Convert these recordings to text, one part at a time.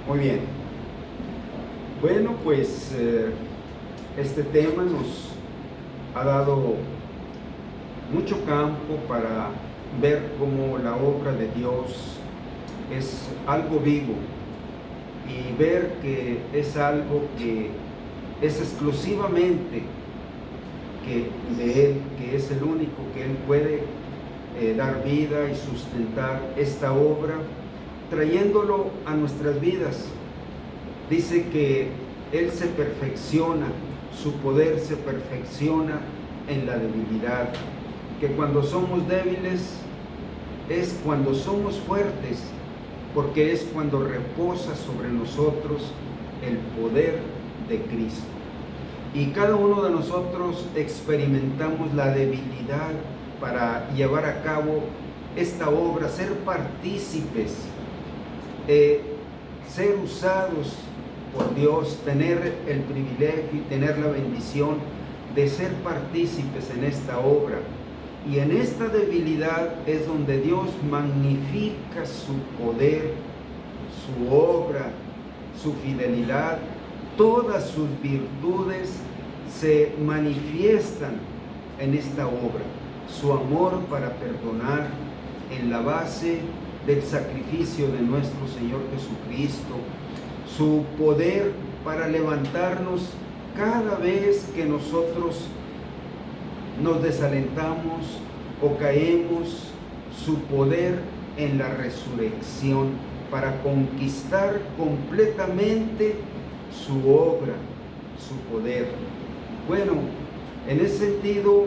Muy bien. Bueno, pues este tema nos ha dado mucho campo para ver cómo la obra de Dios es algo vivo y ver que es algo que es exclusivamente de Él, que es el único que Él puede dar vida y sustentar esta obra, trayéndolo a nuestras vidas. Dice que Él se perfecciona, su poder se perfecciona en la debilidad, que cuando somos débiles es cuando somos fuertes, porque es cuando reposa sobre nosotros el poder de Cristo. Y cada uno de nosotros experimentamos la debilidad para llevar a cabo esta obra, ser partícipes, ser usados por Dios, tener el privilegio y tener la bendición de ser partícipes en esta obra. Y en esta debilidad es donde Dios magnifica su poder, su obra, su fidelidad, todas sus virtudes se manifiestan en esta obra. Su amor para perdonar en la base del sacrificio de nuestro Señor Jesucristo, su poder para levantarnos cada vez que nosotros nos desalentamos o caemos, su poder en la resurrección para conquistar completamente su obra, su poder. Bueno, en ese sentido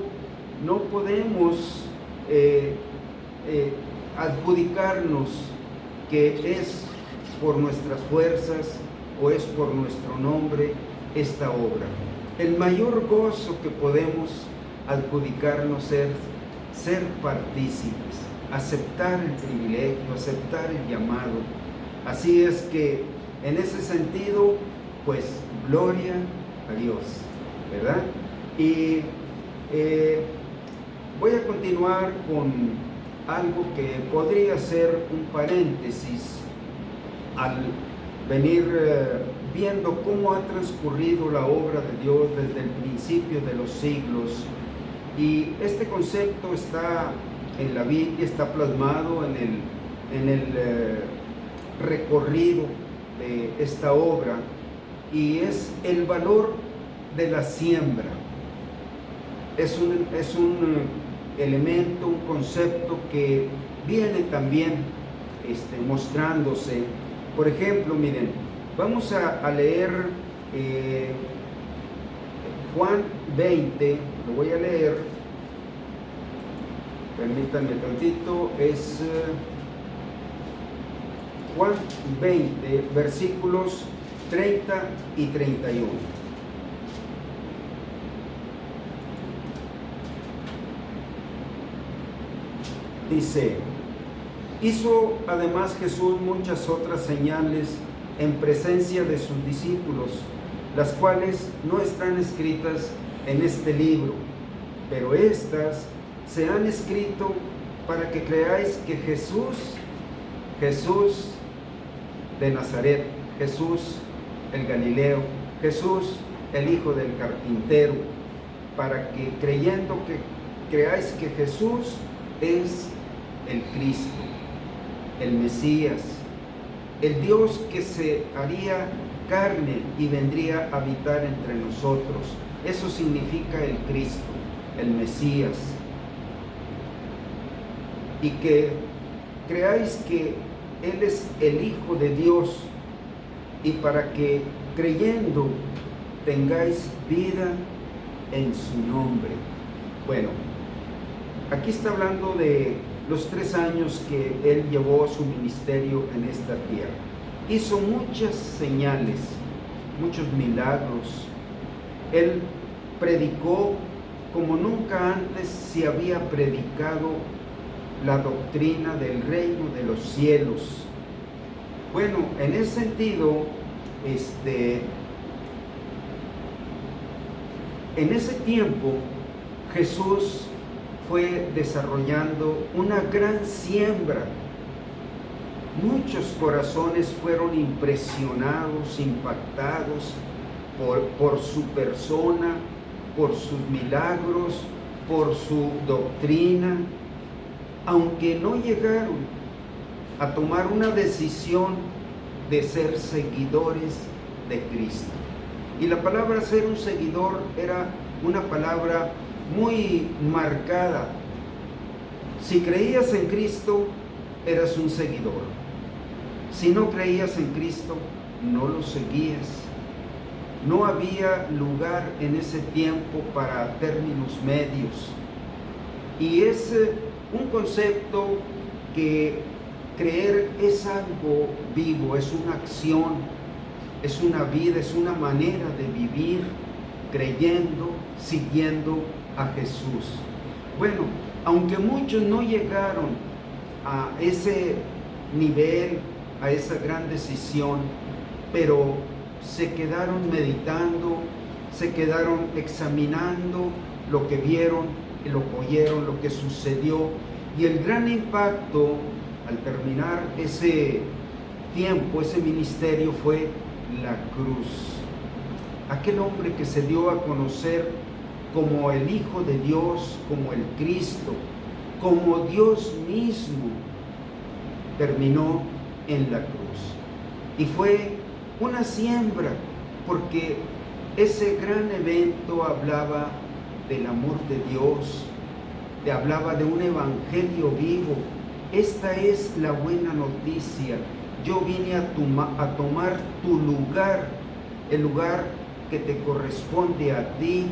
no podemos adjudicarnos que es por nuestras fuerzas o es por nuestro nombre esta obra. El mayor gozo que podemos adjudicarnos es ser partícipes, aceptar el privilegio, aceptar el llamado. Así es que en ese sentido, pues gloria a Dios, ¿verdad? Y voy a continuar con algo que podría ser un paréntesis al venir viendo cómo ha transcurrido la obra de Dios desde el principio de los siglos. Y este concepto está en la Biblia, está plasmado en el recorrido de esta obra, y es el valor de la siembra. Es un elemento, un concepto que viene también mostrándose. Por ejemplo, miren, vamos a leer Juan 20, lo voy a leer, permítanme tantito, es Juan 20, versículos 30 y 31. Dice: hizo además Jesús muchas otras señales en presencia de sus discípulos, las cuales no están escritas en este libro, pero estas se han escrito para que creáis que Jesús de Nazaret, Jesús el Galileo, Jesús el hijo del carpintero, para que creyendo que creáis que Jesús es el Cristo, el Mesías, el Dios que se haría carne y vendría a habitar entre nosotros. Eso significa el Cristo, el Mesías. Y que creáis que Él es el Hijo de Dios, y para que creyendo tengáis vida en su nombre. Bueno, aquí está hablando de los 3 años que Él llevó su ministerio en esta tierra. Hizo muchas señales, muchos milagros. Él predicó como nunca antes se había predicado la doctrina del reino de los cielos. Bueno, en ese sentido, en ese tiempo Jesús fue desarrollando una gran siembra Muchos corazones fueron impresionados, impactados por su persona, por sus milagros, por su doctrina, aunque no llegaron a tomar una decisión de ser seguidores de Cristo. Y la palabra ser un seguidor era una palabra muy marcada. Si creías en Cristo, eras un seguidor. Si no creías en Cristo, no lo seguías. No había lugar en ese tiempo para términos medios. Y es un concepto que creer es algo vivo, es una acción, es una vida, es una manera de vivir creyendo, siguiendo a Jesús. Bueno, aunque muchos no llegaron a ese nivel, a esa gran decisión, pero se quedaron meditando, se quedaron examinando lo que vieron, lo que oyeron, lo que sucedió, y el gran impacto al terminar ese tiempo, ese ministerio, fue la cruz. Aquel hombre que se dio a conocer como el Hijo de Dios, como el Cristo, como Dios mismo, terminó en la cruz. Y fue una siembra, porque ese gran evento hablaba del amor de Dios, hablaba de un evangelio vivo. Esta es la buena noticia. Yo vine a tomar tu lugar, el lugar que te corresponde a ti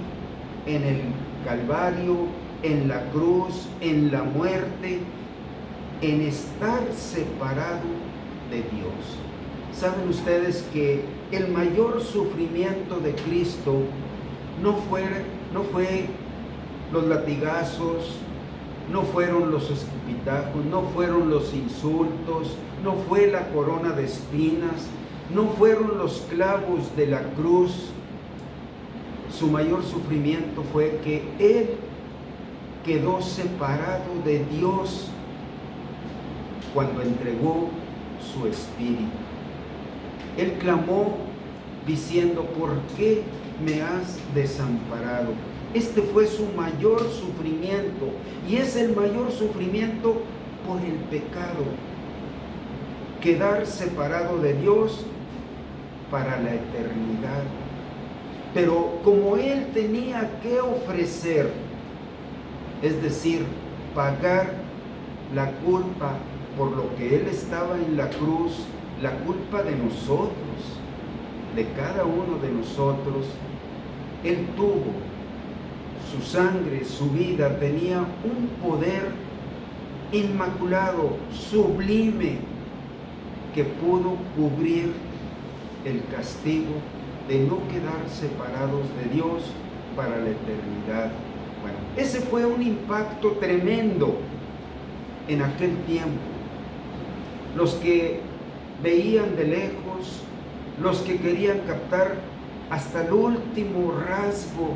en el Calvario, en la cruz, en la muerte, en estar separado de Dios. ¿Saben ustedes que el mayor sufrimiento de Cristo no fue los latigazos, no fueron los escupitajos, no fueron los insultos, no fue la corona de espinas, no fueron los clavos de la cruz? Su mayor sufrimiento fue que Él quedó separado de Dios cuando entregó su espíritu. Él clamó diciendo: ¿por qué me has desamparado? Este fue su mayor sufrimiento, y es el mayor sufrimiento por el pecado. Quedar separado de Dios para la eternidad. Pero como Él tenía que ofrecer, es decir, pagar la culpa por lo que Él estaba en la cruz, la culpa de nosotros, de cada uno de nosotros, Él tuvo su sangre, su vida, tenía un poder inmaculado, sublime, que pudo cubrir el castigo de no quedar separados de Dios para la eternidad. Bueno, ese fue un impacto tremendo en aquel tiempo. Los que veían de lejos, los que querían captar hasta el último rasgo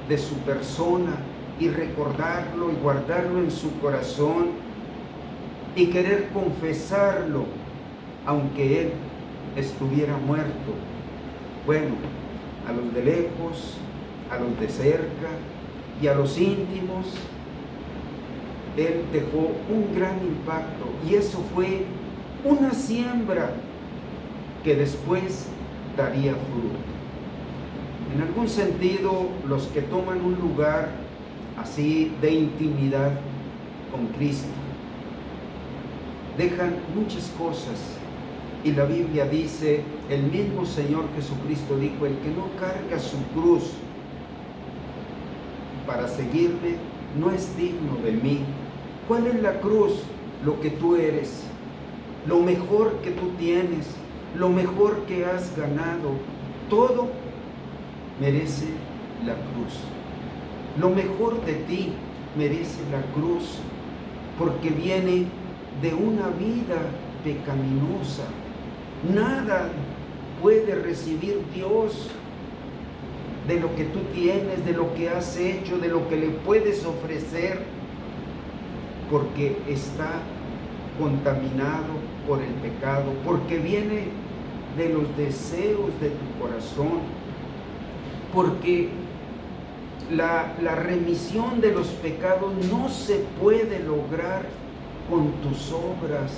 de su persona y recordarlo y guardarlo en su corazón y querer confesarlo aunque Él estuviera muerto. Bueno, a los de lejos, a los de cerca y a los íntimos, Él dejó un gran impacto, y eso fue una siembra que después daría fruto. En algún sentido, los que toman un lugar así de intimidad con Cristo dejan muchas cosas, y la Biblia dice, el mismo Señor Jesucristo dijo: el que no carga su cruz para seguirme no es digno de mí. ¿Cuál es la cruz? Lo que tú eres, lo mejor que tú tienes, lo mejor que has ganado. Todo merece la cruz. Lo mejor de ti merece la cruz, porque viene de una vida pecaminosa. Nada puede recibir Dios de lo que tú tienes, de lo que has hecho, de lo que le puedes ofrecer, porque está contaminado por el pecado, porque viene de los deseos de tu corazón, porque la remisión de los pecados no se puede lograr con tus obras.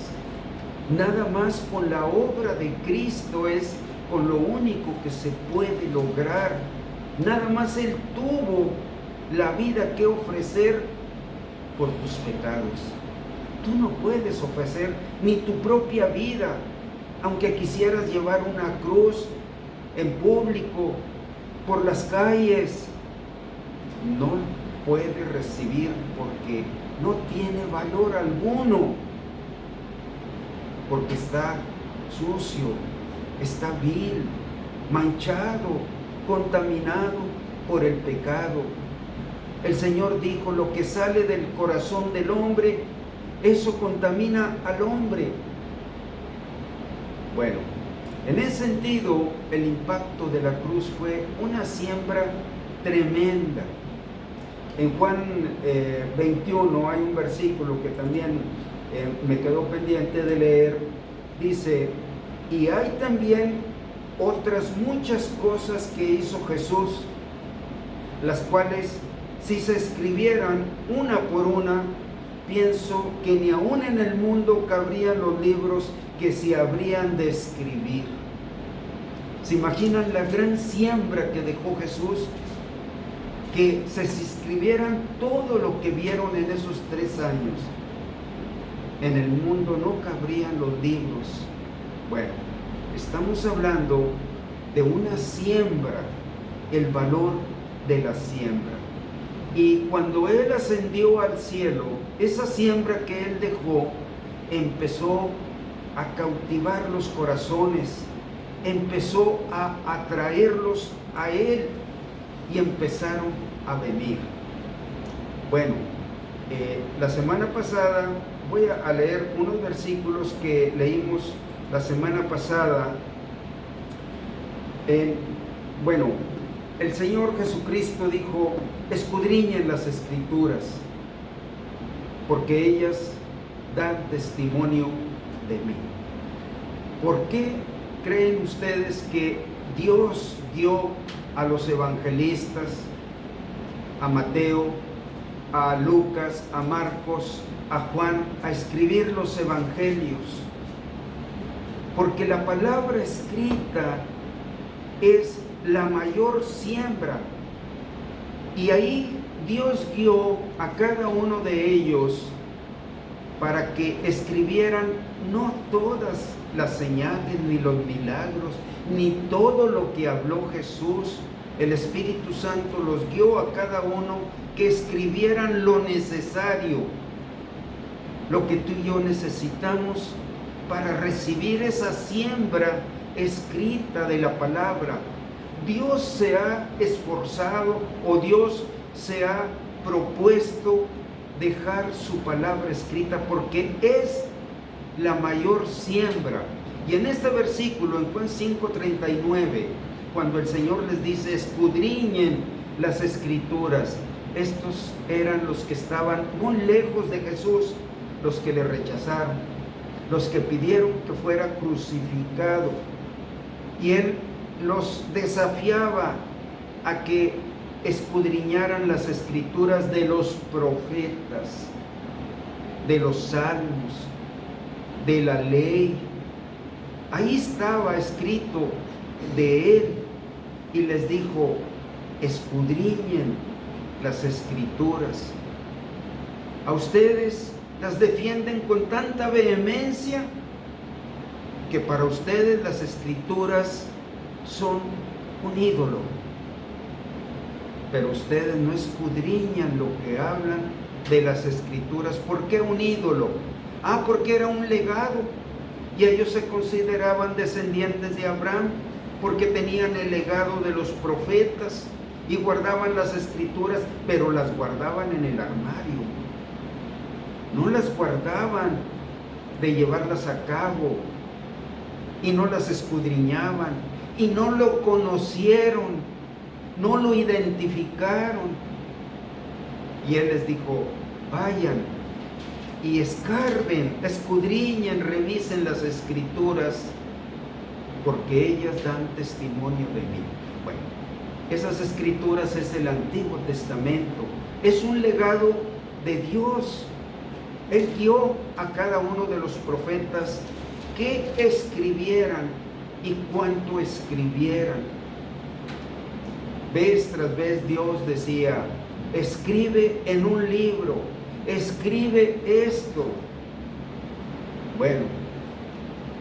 Nada más con la obra de Cristo es con lo único que se puede lograr. Nada más Él tuvo la vida que ofrecer por tus pecados. Tú no puedes ofrecer ni tu propia vida, aunque quisieras llevar una cruz en público, por las calles. No puede recibir porque no tiene valor alguno, porque está sucio, está vil, manchado, contaminado por el pecado. El Señor dijo: lo que sale del corazón del hombre, eso contamina al hombre. Bueno, en ese sentido, el impacto de la cruz fue una siembra tremenda. En Juan 21 hay un versículo que también me quedó pendiente de leer. Dice: y hay también otras muchas cosas que hizo Jesús, las cuales, si se escribieran una por una, pienso que ni aún en el mundo cabrían los libros que se habrían de escribir. ¿Se imaginan la gran siembra que dejó Jesús? Que se escribieran todo lo que vieron en esos 3 años. En el mundo no cabrían los libros. Bueno, estamos hablando de una siembra, el valor de la siembra. Y cuando Él ascendió al cielo, esa siembra que Él dejó empezó a cautivar los corazones, empezó a atraerlos a Él y empezaron a venir. Bueno, la semana pasada voy a leer unos versículos que leímos la semana pasada. Bueno, el Señor Jesucristo dijo: escudriñen las Escrituras, porque ellas dan testimonio de mí. ¿Por qué creen ustedes que Dios dio a los evangelistas, a Mateo, a Lucas, a Marcos, a Juan, a escribir los evangelios? Porque la palabra escrita es la mayor siembra, y ahí Dios guió a cada uno de ellos para que escribieran no todas las señales, ni los milagros, ni todo lo que habló Jesús. El Espíritu Santo los guió a cada uno que escribieran lo necesario, lo que tú y yo necesitamos para recibir esa siembra escrita de la palabra. Dios se ha esforzado, o Dios se ha propuesto dejar su palabra escrita, porque es la mayor siembra. Y en este versículo, en Juan 5:39, cuando el Señor les dice: escudriñen las Escrituras, estos eran los que estaban muy lejos de Jesús, los que le rechazaron, los que pidieron que fuera crucificado. Y Él los desafiaba a que escudriñaran las Escrituras de los profetas, de los salmos, de la ley. Ahí estaba escrito de Él, y les dijo: escudriñen las Escrituras. A ustedes las defienden con tanta vehemencia que para ustedes las Escrituras son un ídolo, pero ustedes no escudriñan lo que hablan de las Escrituras. ¿Por qué un ídolo? Porque era un legado, y ellos se consideraban descendientes de Abraham porque tenían el legado de los profetas y guardaban las Escrituras, pero las guardaban en el armario, no las guardaban de llevarlas a cabo, y no las escudriñaban, y no lo conocieron, no lo identificaron. Y Él les dijo: vayan y escarben, escudriñen, revisen las Escrituras, porque ellas dan testimonio de mí. Bueno, esas Escrituras es el Antiguo Testamento, es un legado de Dios. Él guió a cada uno de los profetas que escribieran y cuánto escribieran. Vez tras vez Dios decía: escribe en un libro, escribe esto. Bueno,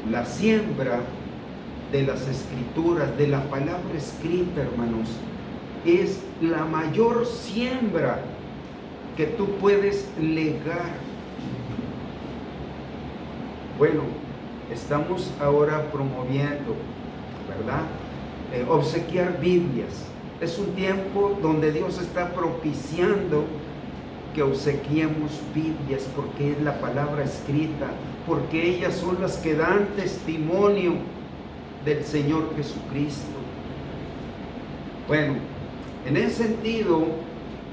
la siembra de las Escrituras, de la palabra escrita, hermanos, es la mayor siembra que tú puedes legar. Bueno, estamos ahora promoviendo, ¿verdad? Obsequiar Biblias. Es un tiempo donde Dios está propiciando que obsequiemos Biblias, porque es la palabra escrita, porque ellas son las que dan testimonio del Señor Jesucristo. Bueno, en ese sentido,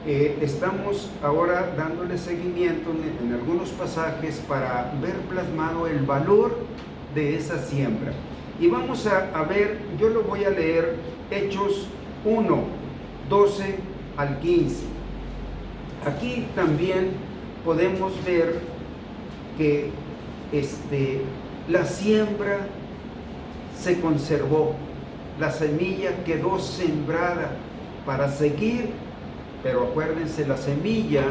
estamos ahora dándole seguimiento en algunos pasajes para ver plasmado el valor de esa siembra. Y vamos a ver, yo lo voy a leer, Hechos 1, 12 al 15. Aquí también podemos ver que la siembra se conservó, la semilla quedó sembrada para seguir, pero acuérdense, la semilla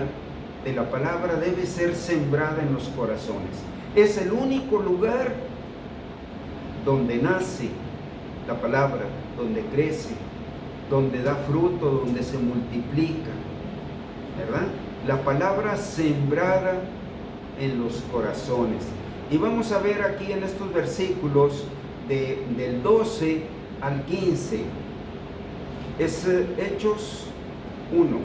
de la palabra debe ser sembrada en los corazones. Es el único lugar donde nace la palabra, donde crece, donde da fruto, donde se multiplica, ¿verdad? La palabra sembrada en los corazones. Y vamos a ver aquí en estos versículos del 12 al 15. Es Hechos 1.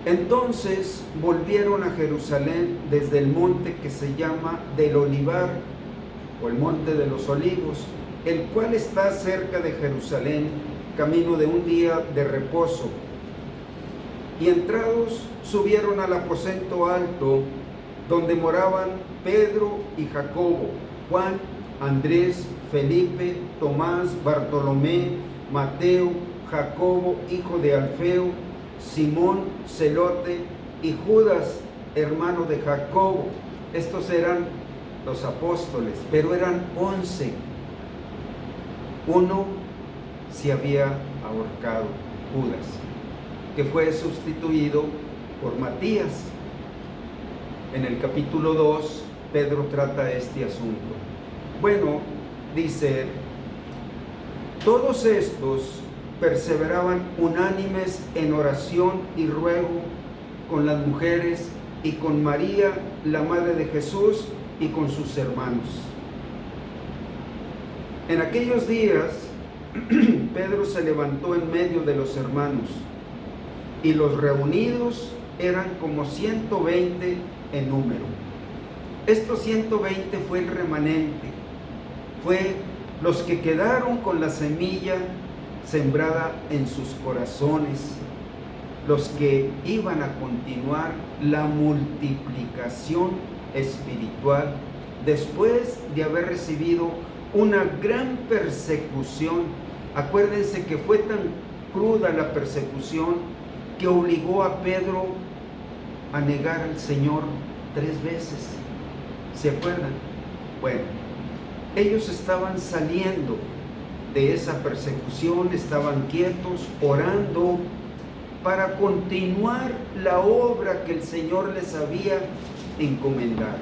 Entonces volvieron a Jerusalén desde el monte que se llama del Olivar, o el monte de los Olivos, el cual está cerca de Jerusalén, camino de un día de reposo. Y entrados subieron al aposento alto, donde moraban Pedro y Jacobo, Juan, Andrés, Felipe, Tomás, Bartolomé, Mateo, Jacobo, hijo de Alfeo, Simón, Celote, y Judas, hermano de Jacobo. Estos eran los apóstoles, pero eran 11. Uno se había ahorcado, Judas, que fue sustituido por Matías. En el capítulo 2, Pedro trata este asunto. Bueno, dice: todos estos perseveraban unánimes en oración y ruego con las mujeres y con María, la madre de Jesús, y con sus hermanos. En aquellos días, Pedro se levantó en medio de los hermanos, y los reunidos eran como 120 en número. Estos 120 fue el remanente, fue los que quedaron con la semilla sembrada en sus corazones, los que iban a continuar la multiplicación espiritual después de haber recibido una gran persecución. Acuérdense que fue tan cruda la persecución que obligó a Pedro a negar al Señor 3 veces. ¿Se acuerdan? Bueno, ellos estaban saliendo de esa persecución, estaban quietos, orando para continuar la obra que el Señor les había encomendado.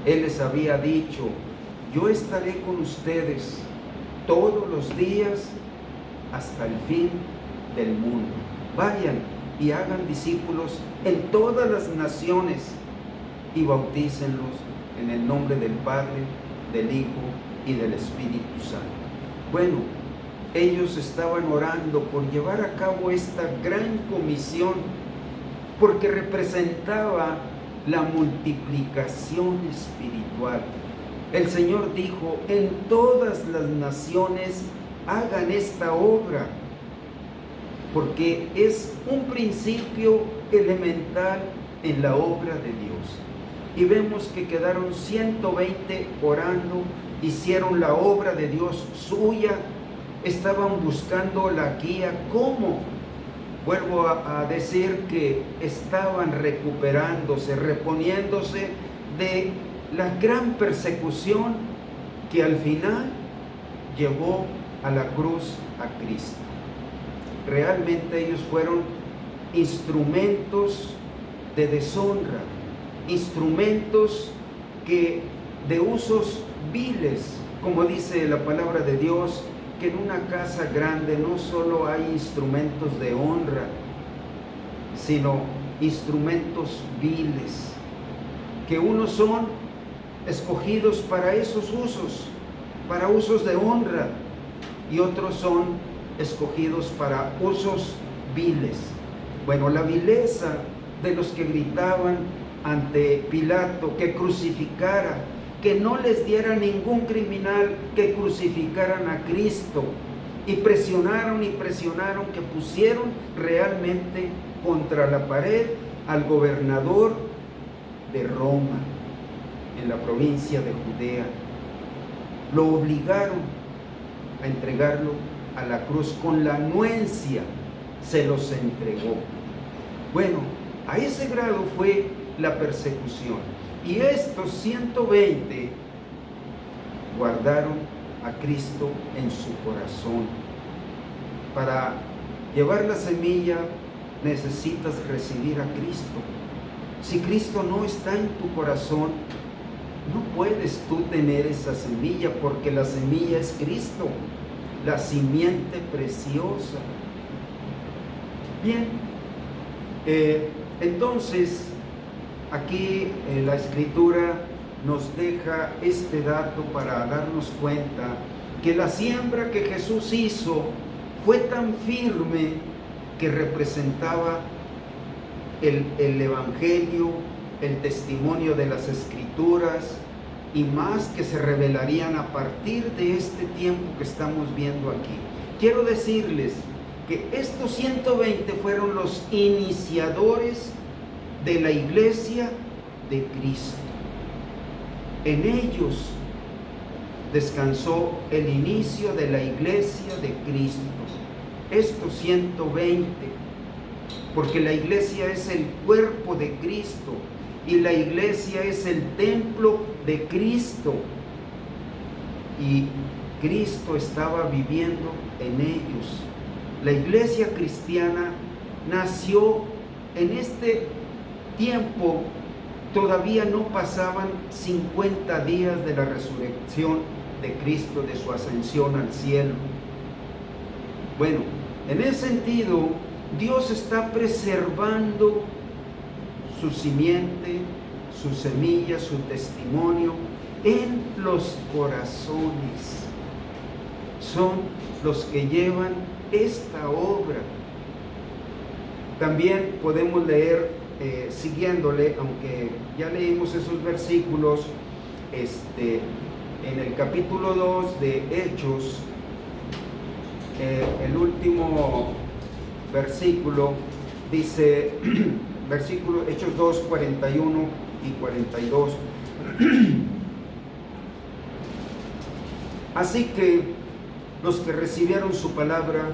Él les había dicho: yo estaré con ustedes todos los días hasta el fin del mundo. Vayan y hagan discípulos en todas las naciones y bautícenlos en el nombre del Padre, del Hijo y del Espíritu Santo. Bueno, ellos estaban orando por llevar a cabo esta gran comisión, porque representaba la multiplicación espiritual. El Señor dijo: en todas las naciones hagan esta obra, porque es un principio elemental en la obra de Dios. Y vemos que quedaron 120 orando, hicieron la obra de Dios suya, estaban buscando la guía. ¿Cómo? Vuelvo a decir que estaban recuperándose, reponiéndose de la gran persecución que al final llevó a la cruz a Cristo. Realmente ellos fueron instrumentos de deshonra, instrumentos de usos viles, como dice la palabra de Dios, que en una casa grande no solo hay instrumentos de honra, sino instrumentos viles, que unos son escogidos para esos usos, para usos de honra, y otros son escogidos para usos viles. Bueno, la vileza de los que gritaban ante Pilato que crucificara, que no les diera ningún criminal, que crucificaran a Cristo, y presionaron, que pusieron realmente contra la pared al gobernador de Roma, en la provincia de Judea. Lo obligaron a entregarlo a la cruz, con la anuencia se los entregó. Bueno, a ese grado fue la persecución. Y estos 120 guardaron a Cristo en su corazón. Para llevar la semilla necesitas recibir a Cristo. Si Cristo no está en tu corazón, no puedes tú tener esa semilla, porque la semilla es Cristo, la simiente preciosa. Bien, entonces aquí la Escritura nos deja este dato para darnos cuenta que la siembra que Jesús hizo fue tan firme que representaba el Evangelio, el testimonio de las Escrituras, y más que se revelarían a partir de este tiempo que estamos viendo aquí. Quiero decirles que estos 120 fueron los iniciadores de la iglesia de Cristo. En ellos descansó el inicio de la iglesia de Cristo. Estos 120, porque la iglesia es el cuerpo de Cristo y la iglesia es el templo de Cristo. Y Cristo estaba viviendo en ellos. La iglesia cristiana nació en este tiempo. Todavía no pasaban 50 días de la resurrección de Cristo, de su ascensión al cielo. Bueno, en ese sentido, Dios está preservando su simiente, su semilla, su testimonio en los corazones. Son los que llevan esta obra. También podemos leer, siguiéndole, aunque ya leímos esos versículos, en el capítulo 2 de Hechos, el último versículo dice, versículo Hechos 2, 41 y 42. Así que los que recibieron su palabra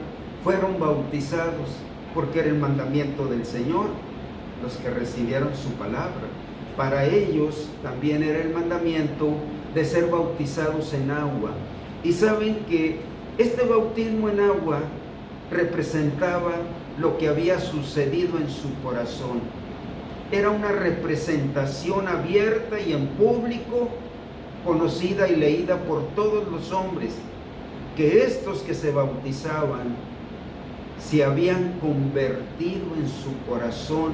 fueron bautizados, porque era el mandamiento del Señor, los que recibieron su palabra. Para ellos también era el mandamiento de ser bautizados en agua. Y saben que este bautismo en agua representaba lo que había sucedido en su corazón. Era una representación abierta y en público, conocida y leída por todos los hombres, que estos que se bautizaban se habían convertido en su corazón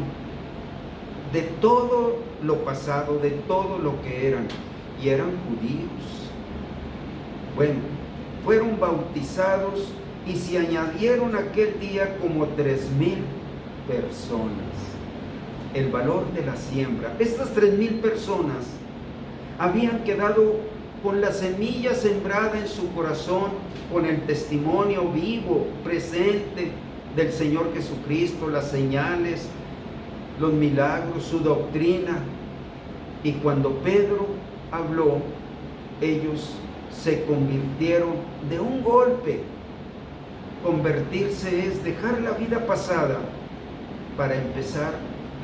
de todo lo pasado, de todo lo que eran, y eran judíos. Bueno, fueron bautizados y se añadieron aquel día como 3,000 personas. El valor de la siembra. Estas 3,000 personas habían quedado con la semilla sembrada en su corazón, con el testimonio vivo, presente del Señor Jesucristo, las señales, los milagros, su doctrina. Y cuando Pedro habló, ellos se convirtieron de un golpe. Convertirse es dejar la vida pasada para empezar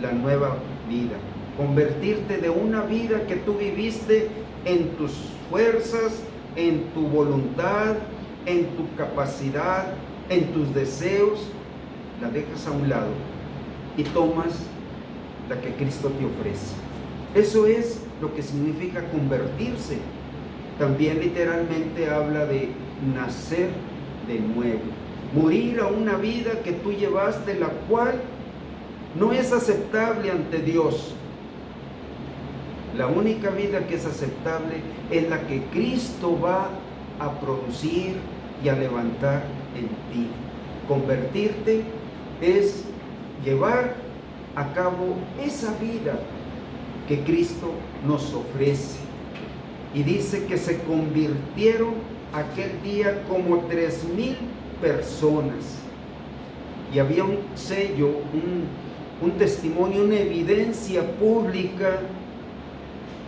la nueva vida. Convertirte de una vida que tú viviste en tus fuerzas, en tu voluntad, en tu capacidad, en tus deseos, la dejas a un lado y tomas la que Cristo te ofrece. Eso es lo que significa convertirse. También literalmente habla de nacer de nuevo, morir a una vida que tú llevaste, la cual no es aceptable ante Dios. La única vida que es aceptable es la que Cristo va a producir y a levantar en ti. Convertirte es llevar a cabo esa vida que Cristo nos ofrece. Y dice que se convirtieron aquel día como 3,000 personas. Y había un sello, un testimonio, una evidencia pública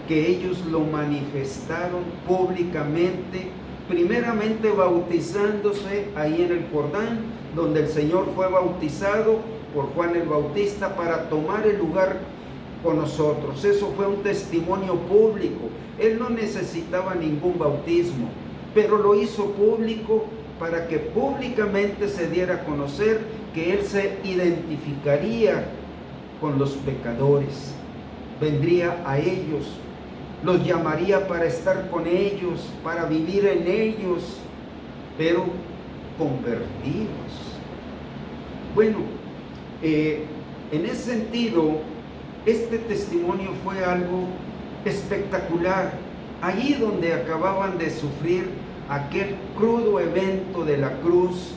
que ellos lo manifestaron públicamente, primeramente bautizándose ahí en el Jordán, donde el Señor fue bautizado por Juan el Bautista para tomar el lugar con nosotros. Eso fue un testimonio público. Él no necesitaba ningún bautismo, pero lo hizo público para que públicamente se diera a conocer que Él se identificaría con los pecadores, vendría a ellos, los llamaría para estar con ellos, para vivir en ellos, pero convertidos. Bueno, en ese sentido, este testimonio fue algo espectacular. Allí donde acababan de sufrir aquel crudo evento de la cruz,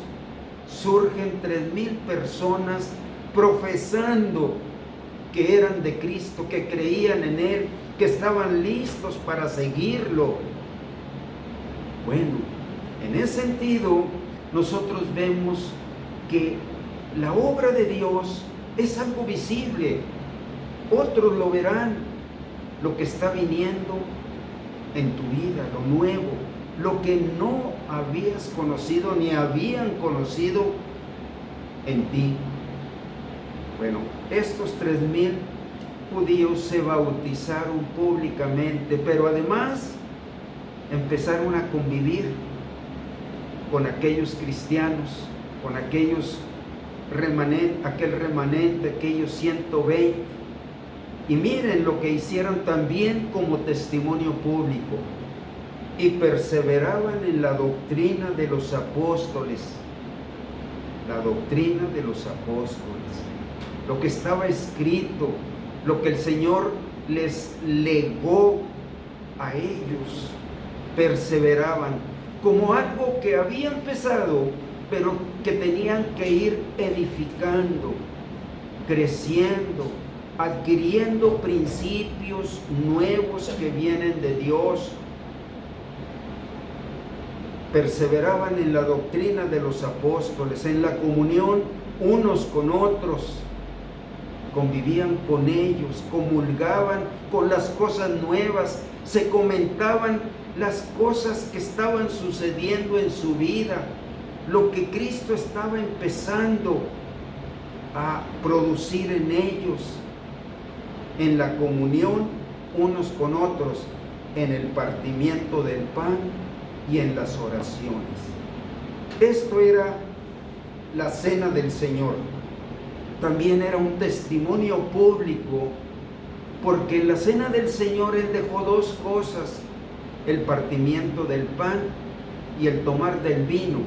surgen 3,000 personas profesando que eran de Cristo, que creían en Él, que estaban listos para seguirlo. Bueno, en ese sentido, nosotros vemos que la obra de Dios es algo visible. Otros lo verán, lo que está viniendo en tu vida, lo nuevo, lo que no habías conocido ni habían conocido en ti. Bueno, estos 3,000 judíos se bautizaron públicamente, pero además empezaron a convivir con aquellos cristianos, con aquel remanente, aquellos 120. Y miren lo que hicieron también como testimonio público. Y perseveraban en la doctrina de los apóstoles. La doctrina de los apóstoles. Lo que estaba escrito, lo que el Señor les legó a ellos. Perseveraban como algo que había empezado, pero que tenían que ir edificando, creciendo, adquiriendo principios nuevos que vienen de Dios. Perseveraban en la doctrina de los apóstoles, en la comunión unos con otros, convivían con ellos, comulgaban con las cosas nuevas, se comentaban las cosas que estaban sucediendo en su vida, lo que Cristo estaba empezando a producir en ellos, en la comunión unos con otros, en el partimiento del pan y en las oraciones. Esto era la cena del Señor. También era un testimonio público, porque en la cena del Señor Él dejó dos cosas: el partimiento del pan y el tomar del vino,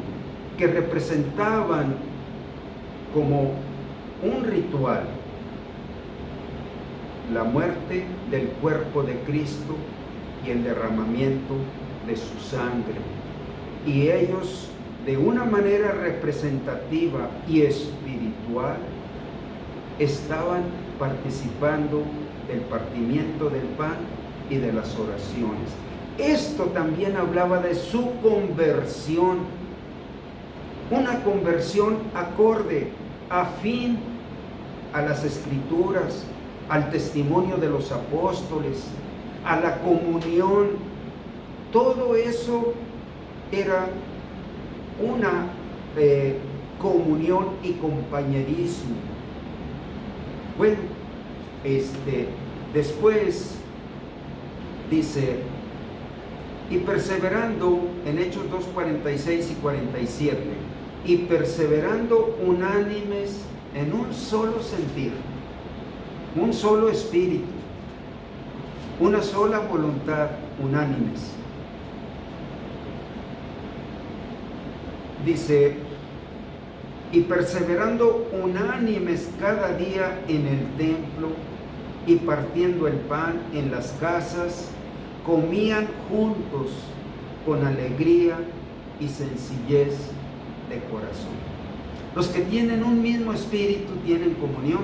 que representaban como un ritual la muerte del cuerpo de Cristo y el derramamiento de su sangre. Y ellos, de una manera representativa y espiritual, estaban participando del partimiento del pan y de las oraciones. Esto también hablaba de su conversión, una conversión acorde, afín a las Escrituras, al testimonio de los apóstoles, a la comunión. Todo eso era una comunión y compañerismo. Bueno, después dice, y perseverando en Hechos 2, 46 y 47, y perseverando unánimes en un solo sentir, un solo espíritu, una sola voluntad, unánimes. Dice, y perseverando unánimes cada día en el templo y partiendo el pan en las casas, comían juntos con alegría y sencillez de corazón. Los que tienen un mismo espíritu tienen comunión,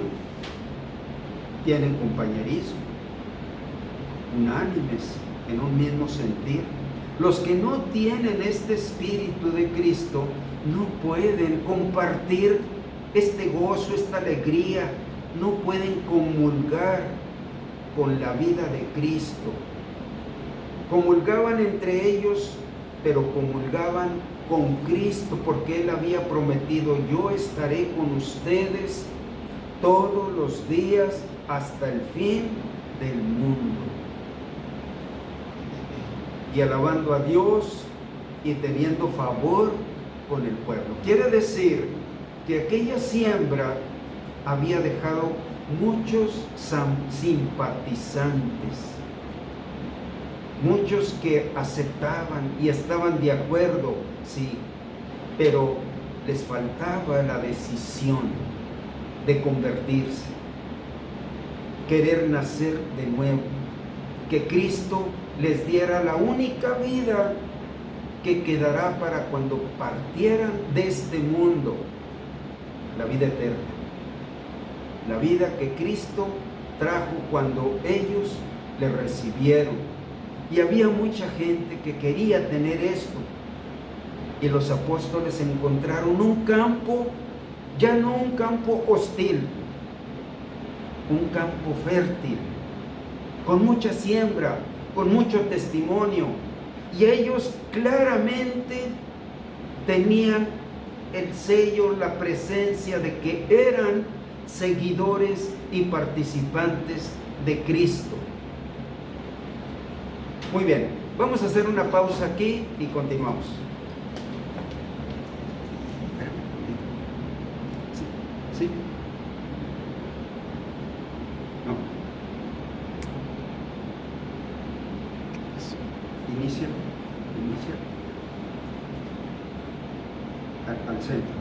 tienen compañerismo, unánimes en un mismo sentir. Los que no tienen este espíritu de Cristo no pueden compartir este gozo, esta alegría, no pueden comulgar con la vida de Cristo. Comulgaban entre ellos, pero comulgaban con Cristo, porque Él había prometido, yo estaré con ustedes todos los días hasta el fin del mundo. Y alabando a Dios y teniendo favor con el pueblo. Quiere decir que aquella siembra había dejado muchos simpatizantes, muchos que aceptaban y estaban de acuerdo, sí, pero les faltaba la decisión de convertirse, querer nacer de nuevo, que Cristo les diera la única vida que quedará para cuando partieran de este mundo, la vida eterna, la vida que Cristo trajo cuando ellos le recibieron. Y había mucha gente que quería tener esto, y los apóstoles encontraron un campo, ya no un campo hostil, un campo fértil, con mucha siembra, con mucho testimonio, y ellos claramente tenían el sello, la presencia de que eran seguidores y participantes de Cristo. Muy bien, vamos a hacer una pausa aquí y continuamos. ¿Sí? No. Inicia. Al centro.